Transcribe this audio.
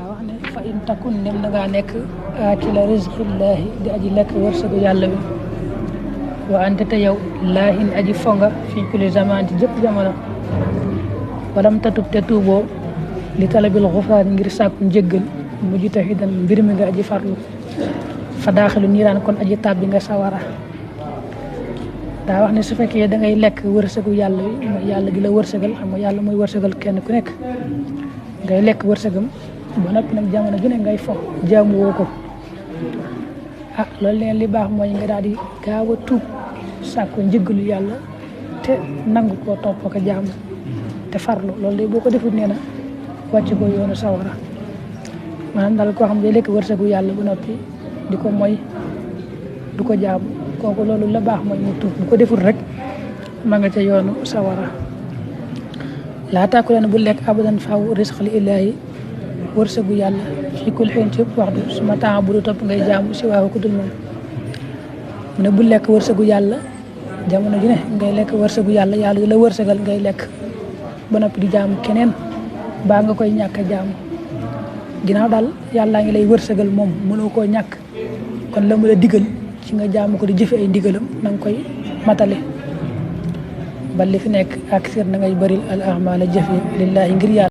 wax ne fa in takun nem da ngaa nekk aakila rizqillaahi di aji lekk wërsëgu yàlla bi wa ante te yow laahin aji fonga fii kulli zaman ci jëpp jamono walam tatub te tuuboo li talabil xufraan ngir sàkku njëggal mujj taxidan mbir mi nga aji farlu fa daaxilu niiraan kon aji tàbbi nga sawara daa wax ne su fekkee da ngay lekk wërsëgu yàlla bi mooy yàlla di la wërsëgal xam nga yàlla mooy wërsëgal kenn ku nekk ngay lekk wërsëgam ba noppi nag jamono ju ne ngay fo jaamu woo ko loolu leen li baax mooy nga daal di gaaw a tuub sàkku njëggalu yàlla te nangu koo topp ko jaamu te farlu loolu de boo ko defut nee na wàcc ko yoonu sawara maanaam daal koo xam ne day lekk wërsëgu yàlla ba noppi di ko mooy du ko jaamu kooku loolu la baax mooy mu tuub bu ko defut rek ma nga ca yoonu sawara laa tàkku leen bu lekk abadan faaw risqal ilaahi wërsëgu yàlla fii kul xiin ci yëpp waxtu su ma temps bu du topp ngay jaamu si waaw ku dul moom mu ne bu lekk wërsëgu yàlla jamono ju ne ngay lekk wërsëgu yàlla yàlla di la wërsëgal ngay lekk ba noppi di jaamu keneen baa nga koy ñàkk a jaamu ginnaaw daal yàllaa ngi lay wërsëgal moom mënoo koo ñàkk kon la mu la digal ci nga jaamu ko di jëfe ay ndigalam na nga koy matale ba li fi nekk ak sir na ngay bëril al ahmaala jëfe lillaahi ngir yàlla